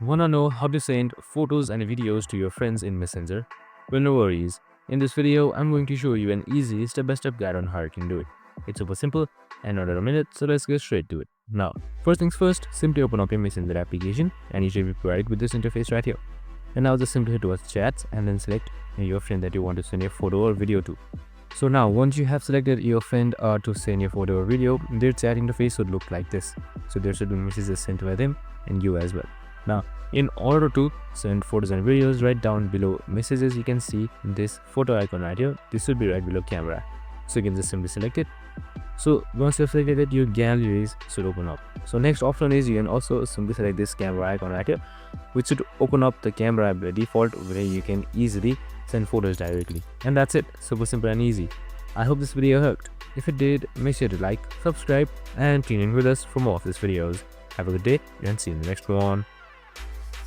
Wanna know how to send photos and videos to your friends in Messenger? Well, no worries. In this video, I'm going to show you an easy step-by-step guide on how you can do it. It's super simple and under a minute, so let's get straight to it. Now, first things first, simply open up your Messenger application and you should be provided with this interface right here. And now just simply head towards chats and then select your friend that you want to send your photo or video to. So now once you have selected your friend to send your photo or video, their chat interface would look like this. So there should be messages sent by them and you as well. Now, in order to send photos and videos, right down below messages, you can see this photo icon right here. This should be right below camera. So you can just simply select it. So once you've selected it, your galleries should open up. So next option is you can also simply select this camera icon right here, which should open up the camera by default, where you can easily send photos directly. And that's it. Super simple and easy. I hope this video helped. If it did, make sure to like, subscribe, and tune in with us for more of these videos. Have a good day and see you in the next one.